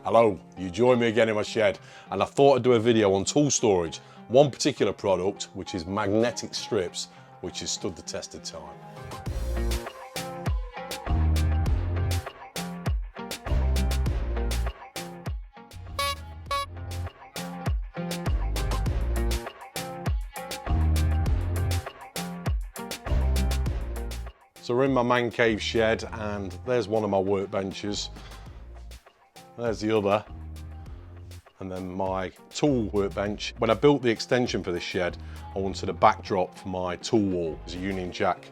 Hello, you join me again in my shed, and I thought I'd do a video on tool storage. One particular product, which is magnetic strips, which has stood the test of time. So we're in my man cave shed, and there's one of my workbenches. There's the other, and then my tool workbench. When I built the extension for this shed, I wanted a backdrop for my tool wall. There's a Union Jack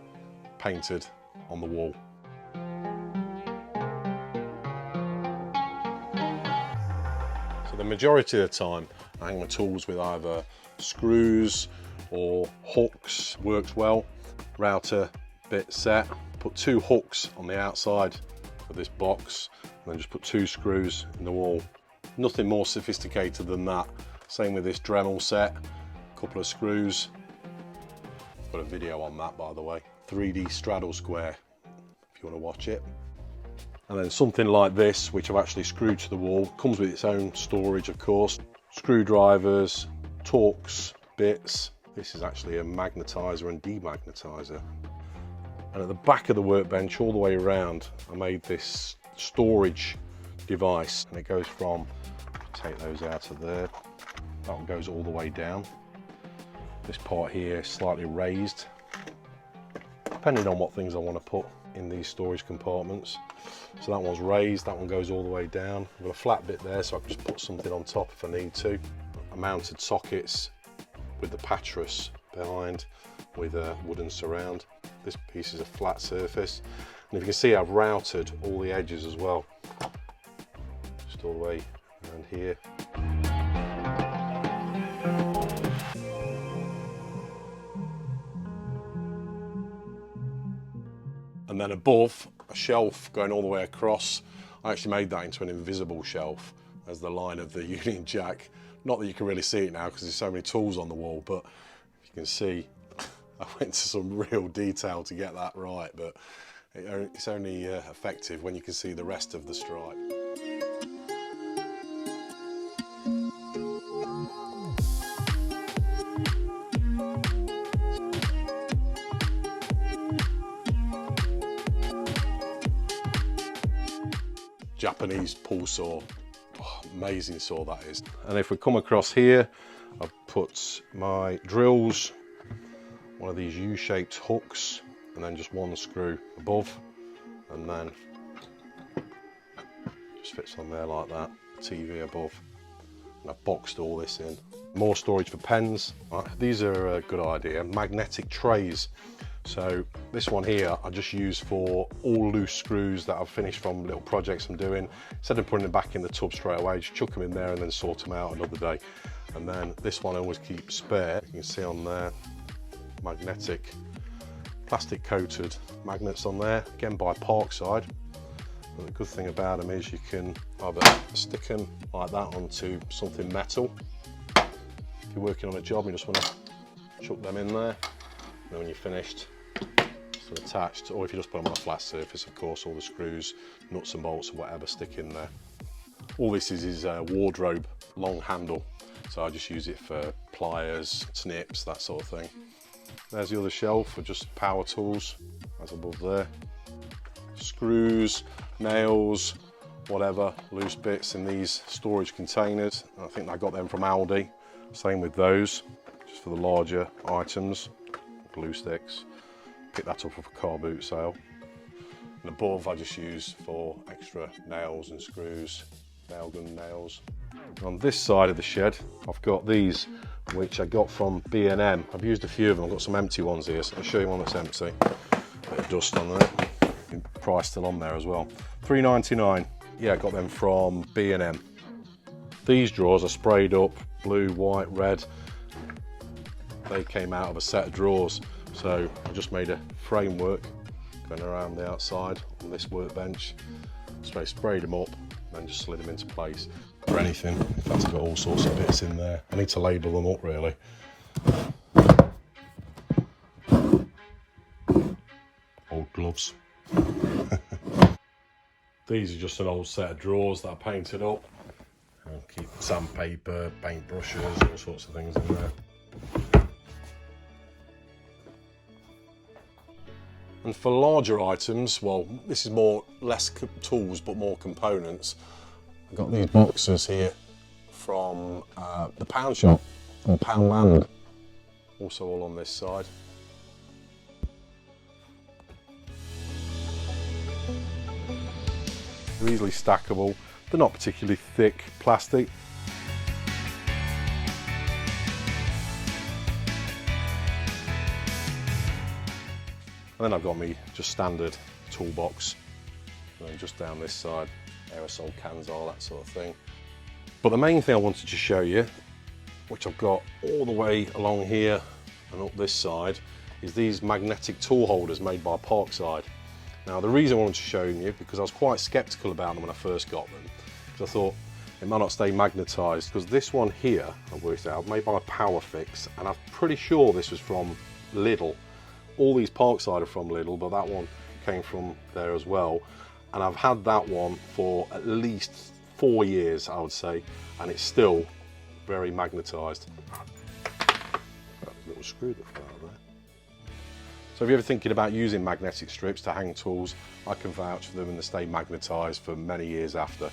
painted on the wall. So the majority of the time, I hang my tools with either screws or hooks. Works well. Router bit set. Put 2 hooks on the outside of this box, and then just put 2 screws in the wall. Nothing more sophisticated than that. Same with this Dremel set, a couple of screws. Got a video on that, by the way. 3D straddle square, if you want to watch it. And then something like this, which I've actually screwed to the wall. Comes with its own storage, of course. Screwdrivers, Torx, bits. This is actually a magnetizer and demagnetizer. And at the back of the workbench, all the way around, I made this storage device, and it goes from, take those out of there, that one goes all the way down. This part here is slightly raised, depending on what things I want to put in these storage compartments. So that one's raised, that one goes all the way down. I've got a flat bit there, so I can just put something on top if I need to. I mounted sockets with the pattress behind with a wooden surround. This piece is a flat surface, and if you can see, I've routed all the edges as well, just all the way around here. And then above, a shelf going all the way across. I actually made that into an invisible shelf as the line of the Union Jack. Not that you can really see it now because there's so many tools on the wall, but you can see I went to some real detail to get that right, but it's only effective when you can see the rest of the stripe. Japanese pull saw, oh, amazing saw that is. And if we come across here, I've put my drills, one of these U-shaped hooks, and then just one screw above, and then just fits on there like that. TV above, and I've boxed all this in. More storage for pens. These are a good idea. Magnetic trays. So this one here I just use for all loose screws that I've finished from little projects I'm doing. Instead of putting them back in the tub straight away, just chuck them in there and then sort them out another day. And then this one I always keep spare. You can see on there, magnetic, plastic coated magnets on there, again by Parkside. And the good thing about them is you can either stick them like that onto something metal. If you're working on a job, you just want to chuck them in there, and when you're finished, still attached. Or if you just put them on a flat surface, of course, all the screws, nuts and bolts, or whatever, stick in there. All this is a wardrobe, long handle, so I just use it for pliers, snips, that sort of thing. There's the other shelf for just power tools, as above there. Screws, nails, whatever, loose bits in these storage containers. I think I got them from Aldi. Same with those, just for the larger items. Glue sticks, pick that up off a car boot sale. And above I just use for extra nails and screws, nail gun nails. On this side of the shed, I've got these, which I got from B&M. I've used a few of them. I've got some empty ones here, so I'll show you one that's empty. Bit of dust on there. Price still on there as well. £3.99. Yeah, I got them from B&M. These drawers are sprayed up, blue, white, red. They came out of a set of drawers, so I just made a framework going around the outside on this workbench. So I sprayed them up and just slid them into place. For anything, in fact I've got all sorts of bits in there. I need to label them up really. Old gloves. These are just an old set of drawers that I painted up. And keep sandpaper, paint brushes, all sorts of things in there. And for larger items, well, this is less tools but more components. I've got these boxes here from the pound shop or Poundland, also all on this side. They're easily stackable, they're not particularly thick plastic. And then I've got me just standard toolbox, and then just down this side, aerosol cans, all that sort of thing. But the main thing I wanted to show you, which I've got all the way along here and up this side, is these magnetic tool holders made by Parkside. Now the reason I wanted to show you, because I was quite sceptical about them when I first got them, because I thought it might not stay magnetised, because this one here, I've worked out, made by Powerfix, and I'm pretty sure this was from Lidl. All these Parkside are from Lidl, but that one came from there as well. And I've had that one for at least 4 years, I would say, and it's still very magnetised. Little screw that fell out there. So if you're ever thinking about using magnetic strips to hang tools, I can vouch for them, and they stay magnetised for many years after.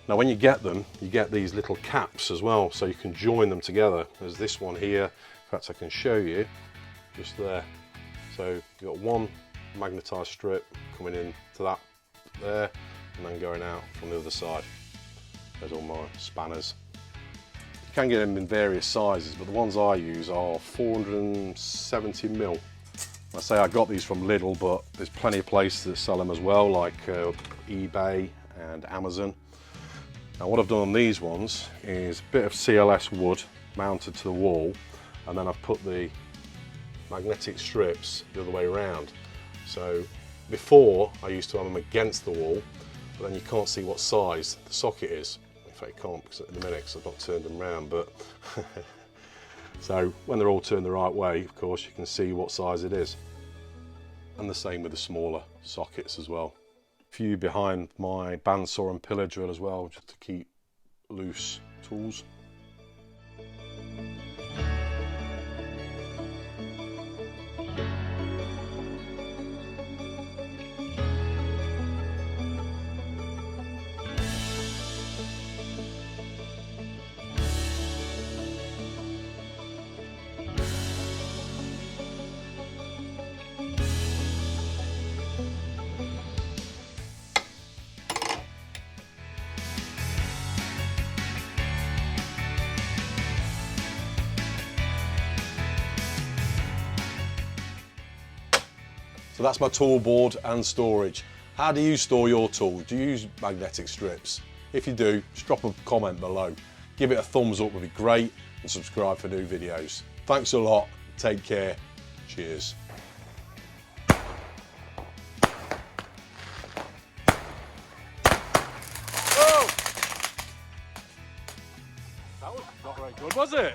Now when you get them, you get these little caps as well, so you can join them together. There's this one here, in fact I can show you, just there. So you've got one magnetised strip coming in to that there, and then going out from the other side. There's all my spanners. You can get them in various sizes, but the ones I use are 470mm. I say I got these from Lidl, but there's plenty of places that sell them as well, like eBay and Amazon. Now what I've done on these ones is a bit of CLS wood mounted to the wall, and then I've put the magnetic strips the other way around. So before I used to have them against the wall, but then you can't see what size the socket is. In fact you can't, because at the minute, because I've not turned them around, but so when they're all turned the right way, of course, you can see what size it is. And the same with the smaller sockets as well. A few behind my bandsaw and pillar drill as well, just to keep loose tools. So that's my tool board and storage. How do you store your tools? Do you use magnetic strips? If you do, just drop a comment below. Give it a thumbs up would be great, and subscribe for new videos. Thanks a lot, take care, cheers. Oh! That was not very good, was it?